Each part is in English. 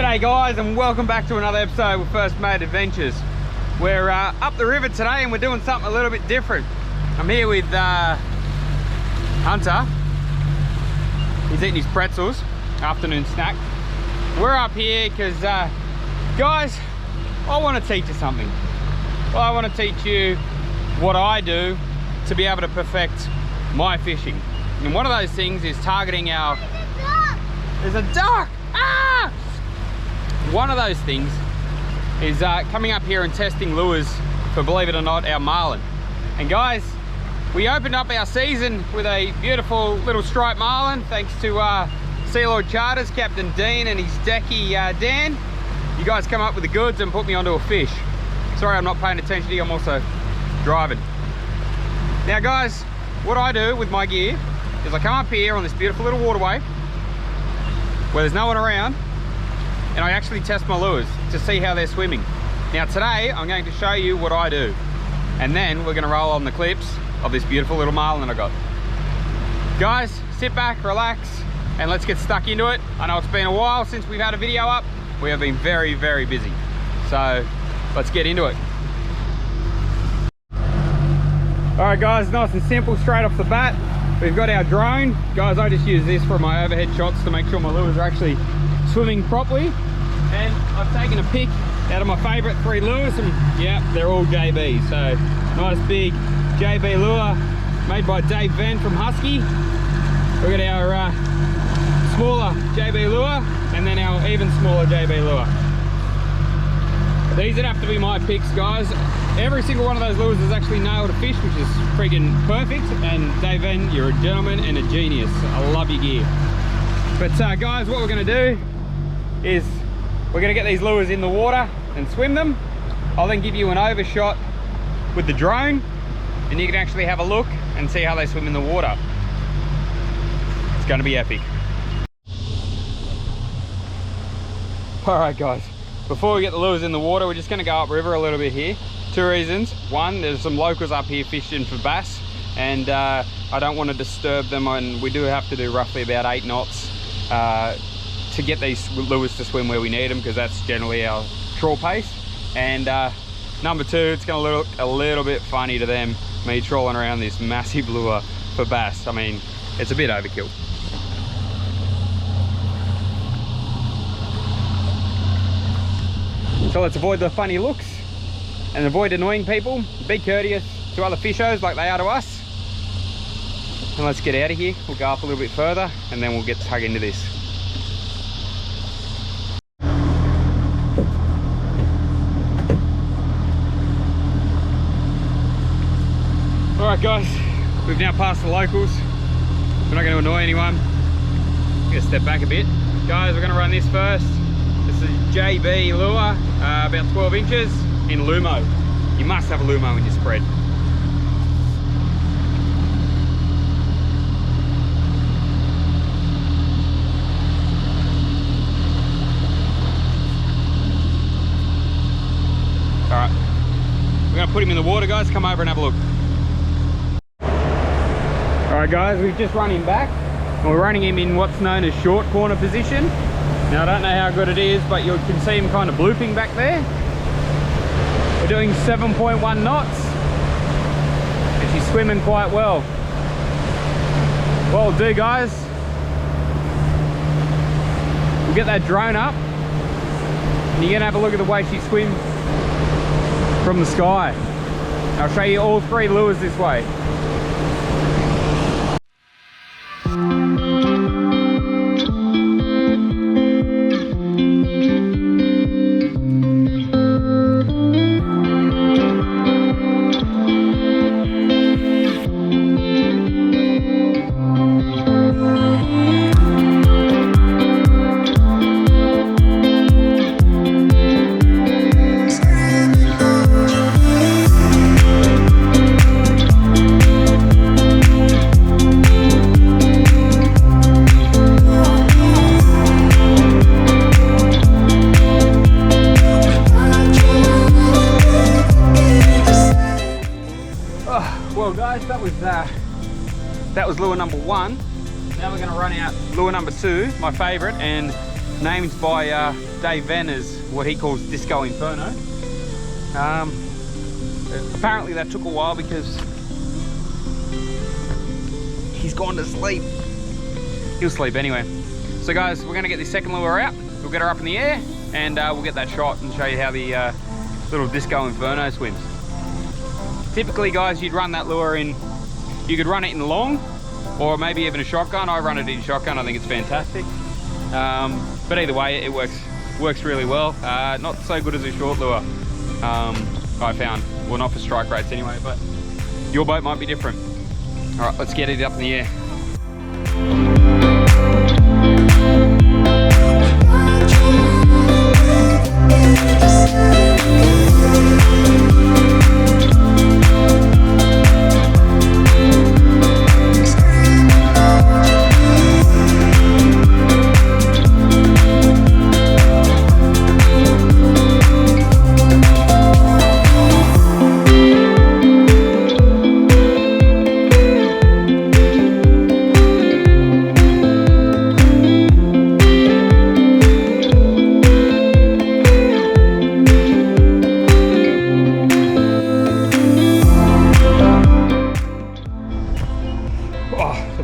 G'day guys, and welcome back to another episode with First Mate Adventures. We're up the river today and we're doing something a little bit different. I'm here with Hunter. He's eating his pretzels, afternoon snack. We're up here because, guys, I want to teach you something. Well, I want to teach you what I do to be able to perfect my fishing. And one of those things is targeting our... There's a duck! Ah! One of those things is coming up here and testing lures for, believe it or not, our Marlin. And guys, we opened up our season with a beautiful little striped Marlin, thanks to Sealord Charters, Captain Dean and his Decky Dan. You guys come up with the goods and put me onto a fish. Sorry, I'm not paying attention to you, I'm also driving. Now guys, what I do with my gear is I come up here on this beautiful little waterway where there's no one around, and I actually test my lures to see how they're swimming. Now today, I'm going to show you what I do, and then we're gonna roll on the clips of this beautiful little Marlin that I got. Guys, sit back, relax, and let's get stuck into it. I know it's been a while since we've had a video up. We have been very, very busy. So, let's get into it. All right guys, nice and simple, straight off the bat. We've got our drone. Guys, I just use this for my overhead shots to make sure my lures are actually swimming properly. And I've taken a pic out of my favorite 3 lures, and yeah, they're all JB. So nice big JB lure made by Dave Venn from Husky. We've got our smaller JB lure and then our even smaller JB lure. These would have to be my picks, guys. Every single one of those lures has actually nailed a fish, which is freaking perfect. And Dave Venn, you're a gentleman and a genius. I love your gear. But guys, what we're gonna do is we're gonna get these lures in the water and swim them. I'll then give you an overshot with the drone, and you can actually have a look and see how they swim in the water. It's gonna be epic. All right guys, before we get the lures in the water, we're just gonna go upriver a little bit here. 2 reasons. One, there's some locals up here fishing for bass, and I don't want to disturb them, and we do have to do roughly about 8 knots to get these lures to swim where we need them, because that's generally our trawl pace. And number 2, it's going to look a little bit funny to them, me trawling around this massive lure for bass. I mean, it's a bit overkill. So let's avoid the funny looks and avoid annoying people. Be courteous to other fishers like they are to us. And let's get out of here. We'll go up a little bit further and then we'll get tug into this. All right guys, we've now passed the locals. We're not going to annoy anyone. I'm going to step back a bit. Guys, we're going to run this first. This is JB lure, about 12 inches in Lumo. You must have a Lumo in your spread. All right, we're going to put him in the water, guys. Come over and have a look. All right guys, we've just run him back. We're running him in what's known as short corner position. Now I don't know how good it is, but you can see him kind of blooping back there. We're doing 7.1 knots. And she's swimming quite well. What we'll do, guys, we'll get that drone up and you're gonna have a look at the way she swims from the sky. I'll show you all 3 lures this way. Well guys, that was lure number 1. Now we're going to run out lure number 2, my favourite, and named by Dave Venner's what he calls Disco Inferno. Apparently that took a while because he's gone to sleep. He'll sleep anyway. So guys, we're gonna get this second lure out. We'll get her up in the air and we'll get that shot and show you how the little Disco Inferno swims. Typically guys, you'd run that lure in, you could run it in long or maybe even a shotgun. I run it in shotgun, I think it's fantastic. But either way, it works really well. Not so good as a short lure, I found. Well, not for strike rates anyway, but your boat might be different. All right, let's get it up in the air.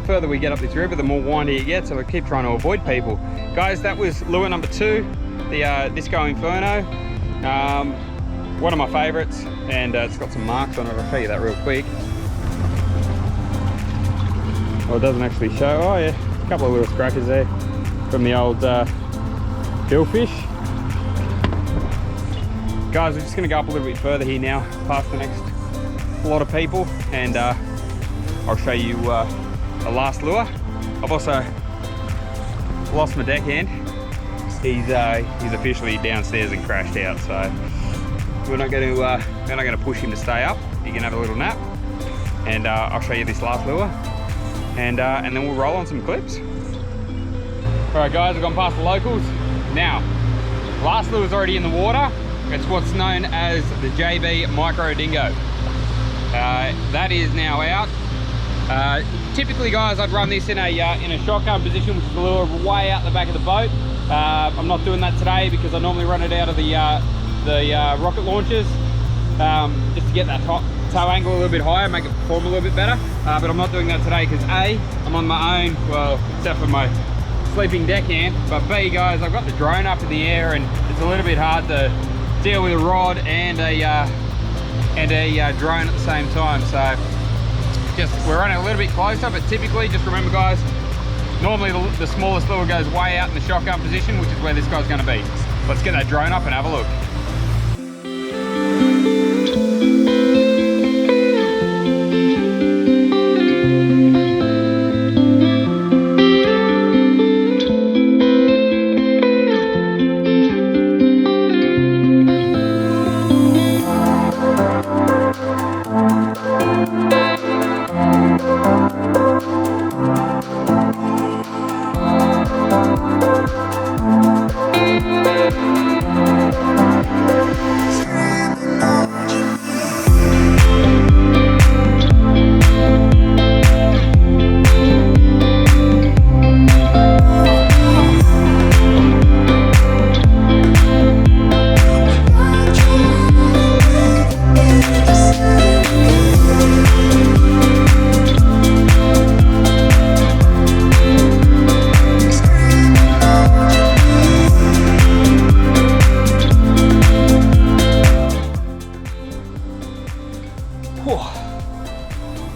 Further we get up this river, the more windy it gets, so I keep trying to avoid people. Guys, that was lure number 2, the Disco Inferno. One of my favorites, and it's got some marks on it. I'll show you that real quick. Well, it doesn't actually show. Oh yeah, a couple of little scratches there from the old billfish. Guys, we're just going to go up a little bit further here now, past the next lot of people, and I'll show you the last lure. I've also lost my deckhand. He's officially downstairs and crashed out, so we're not going to push him to stay up. He can have a little nap, and I'll show you this last lure, and then we'll roll on some clips. All right, guys, I've gone past the locals. Now, last lure's already in the water. It's what's known as the JB Micro Dingo. That is now out. Typically guys, I'd run this in a shotgun position, which is a lure way out the back of the boat. I'm not doing that today because I normally run it out of the rocket launchers, just to get that tow angle a little bit higher, make it perform a little bit better. But I'm not doing that today because A, I'm on my own, well, except for my sleeping deckhand, but B, guys, I've got the drone up in the air and it's a little bit hard to deal with a rod and a drone at the same time. So we're running a little bit closer, but typically, just remember guys, normally the smallest lure goes way out in the shotgun position, which is where this guy's going to be. Let's get that drone up and have a look.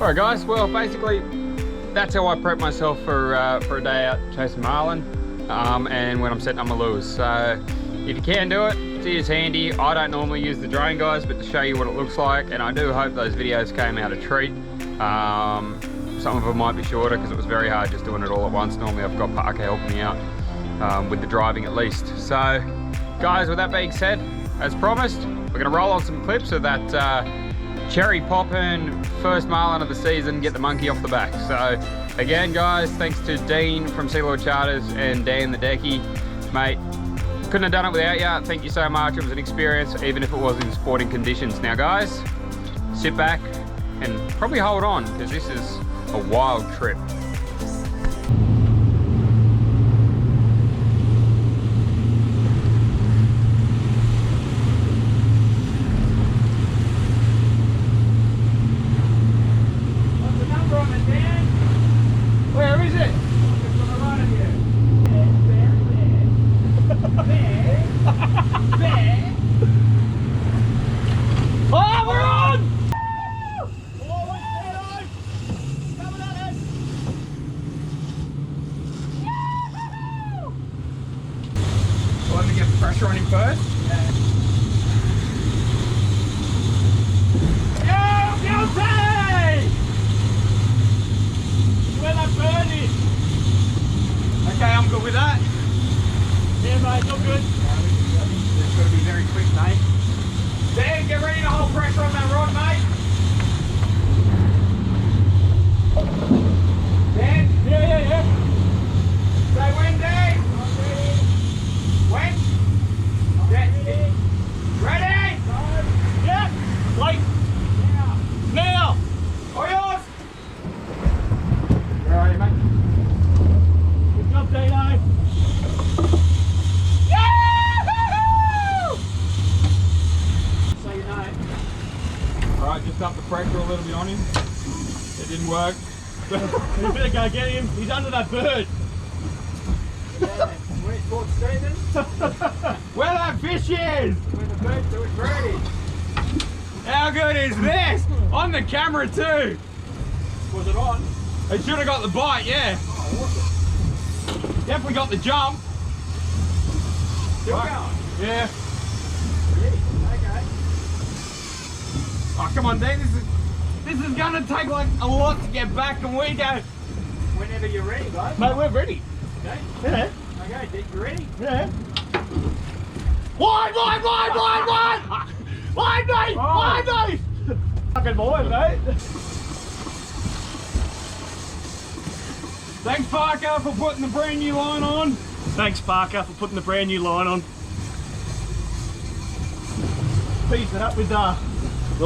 Alright guys, well basically that's how I prep myself for a day out chasing marlin, and when I'm setting up my lures. So if you can do it, it is handy. I don't normally use the drone guys, but to show you what it looks like, and I do hope those videos came out a treat. Some of them might be shorter because it was very hard just doing it all at once. Normally I've got Parker helping me out with the driving at least. So guys, with that being said, as promised, we're going to roll on some clips of that cherry poppin' first marlin of the season, get the monkey off the back. So again guys, thanks to Dean from Sealord Charters and Dan the Decky. Mate, couldn't have done it without you. Thank you so much. It was an experience, even if it was in sporting conditions. Now guys, sit back and probably hold on, because this is a wild trip. pressure on him first. Yeah. Guilty! Where that bird is. Okay, I'm good with that. Yeah, mate, it's all good. It's got to be very quick, mate. Dan, get ready to hold pressure on that rod, mate. Dan? Yeah. Say when, Dan? When? Ready? Ready? Yeah. Wait. Now. All yours. Where are you, mate? Good job, Dino. Say your name. Alright, just up the pressure a little bit on him. It didn't work. You better go get him. He's under that bird. Where's Port Stephen? Where that fish is! Where the bird to it ready. How good is this? On the camera too. Was it on? It should have got the bite, yeah. Oh, awesome. Definitely got the jump. Still Right. going? Yeah. Yeah, okay. Oh, come on, Dan. This is gonna take like a lot to get back, and we go. Whenever you're ready, guys. Mate, we're ready. Okay. Yeah. Okay, Dick, you ready? Yeah. Wide, mate! Fucking boy, mate. Thanks, Parker, for putting the brand new line on. Thanks, Parker, for putting the brand new line on. Tease it up with the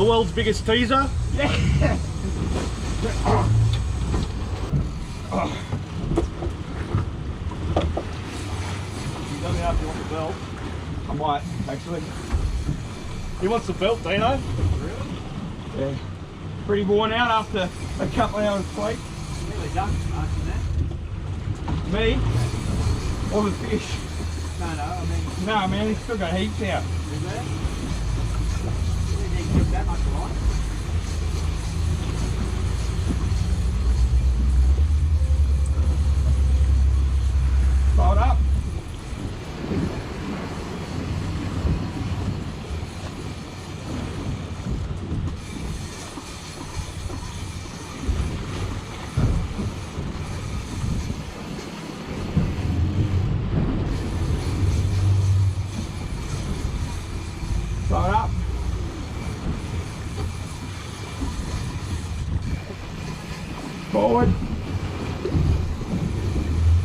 world's biggest teaser. Yeah. You don't know if you want the belt. I might, actually. He wants the belt, Dino. Yeah. Pretty worn out after a couple of hours sleep. Really done asking that. Me? Or the fish? No, I mean, No, man, he's still got heaps out. is there? You didn't give that much line. Hold up. Hold up. Forward.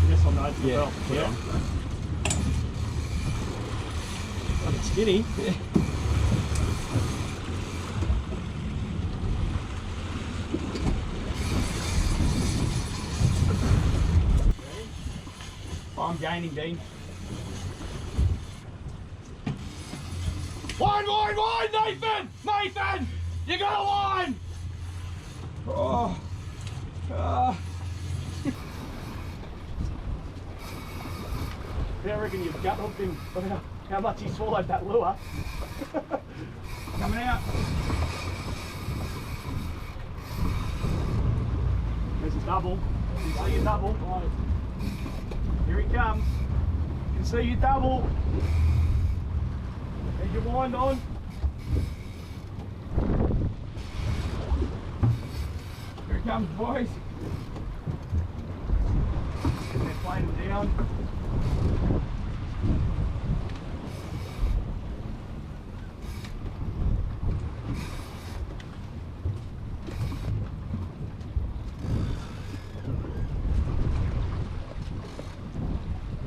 Yes, I know it's the Yeah, belt. put it on. Fucking skinny. Oh, I'm gaining, Dean. Line, Nathan! Nathan! You got a line! Oh. I reckon you've gut hooked him for how much he swallowed that lure. Coming out. There's a double. You can see your double. Here he comes. You can see your double. There's your wind on. Here it comes, boys. They're playing him down.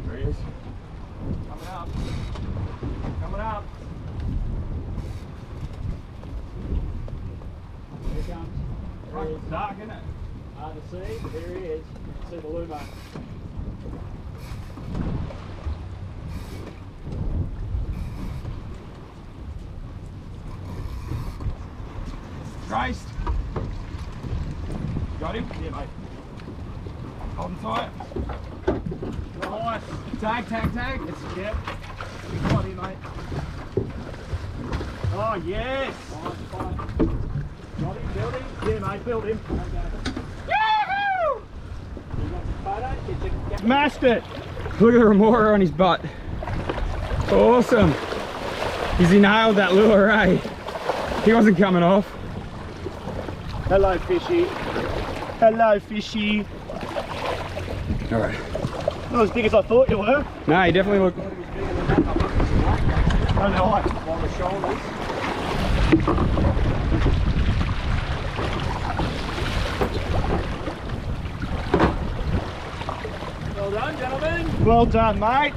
There he is. Coming up. Coming up. Here he comes. There he is. It's dark, isn't it? Hard to see, but there he is. You can see the luma. Traced. Got him? Yeah, mate. Hold him tight. Nice. Tag. It's, yep. You got him, mate. Oh, yes. Fine, fine. Got him, build him. Yeah, mate, build him. Okay. Yahoo! You got the photo? Get the Smashed it. Look at the remora on his butt. Awesome. He's nailed that lure, eh? He wasn't coming off. Hello, fishy. Hello, fishy. All right. Not as big as I thought you were. No, he definitely looked. I know. On the shoulders. Well done, gentlemen. Well done, mate.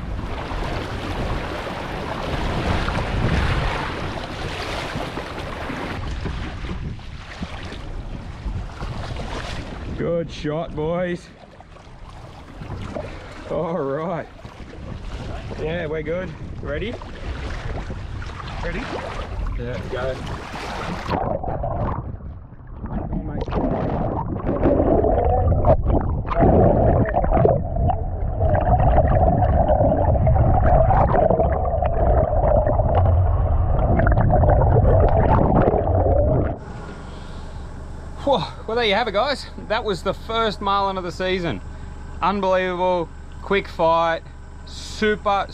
Good shot, boys. All right. Yeah, we're good. Ready? Ready? Yeah, go. Well, there you have it, guys. That was the first marlin of the season. Unbelievable, quick fight, super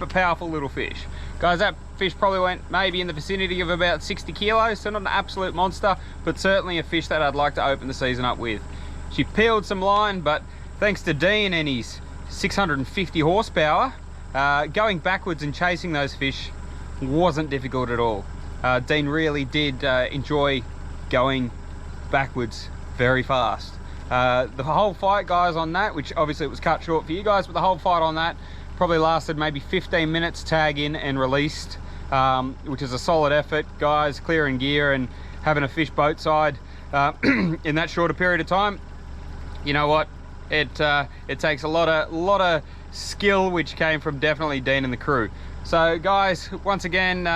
powerful little fish. Guys, that fish probably went maybe in the vicinity of about 60 kilos, so not an absolute monster, but certainly a fish that I'd like to open the season up with. She peeled some line, but thanks to Dean and his 650 horsepower, going backwards and chasing those fish wasn't difficult at all. Dean really did enjoy going backwards very fast. The whole fight, guys, on that, which obviously it was cut short for you guys, but the whole fight on that probably lasted maybe 15 minutes tag in and released, which is a solid effort, guys. Clearing gear and having a fish boat side in that shorter period of time. You know what? It takes a lot of skill, which came from definitely Dean and the crew. So, guys, once again,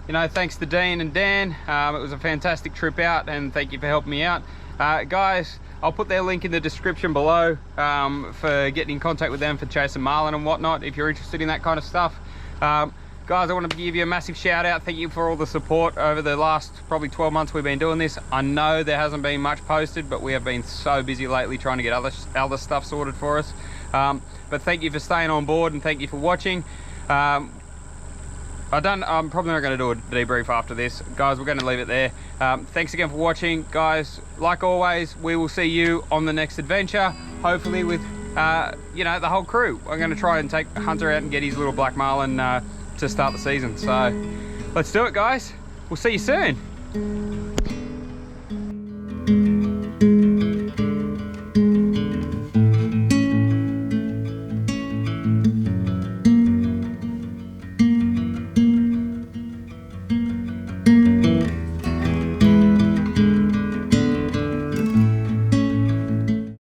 you know, thanks to Dean and Dan. It was a fantastic trip out, and thank you for helping me out. Guys, I'll put their link in the description below for getting in contact with them for chasing marlin and whatnot, if you're interested in that kind of stuff. Guys, I want to give you a massive shout out. Thank you for all the support over the last probably 12 months we've been doing this. I know there hasn't been much posted, but we have been so busy lately trying to get other stuff sorted for us. But thank you for staying on board, and thank you for watching. I'm probably not going to do a debrief after this, guys. We're going to leave it there. Thanks again for watching, guys. Like always, we will see you on the next adventure, hopefully with you know, the whole crew. I'm going to try and take Hunter out and get his little black marlin to start the season. So let's do it, guys. We'll see you soon.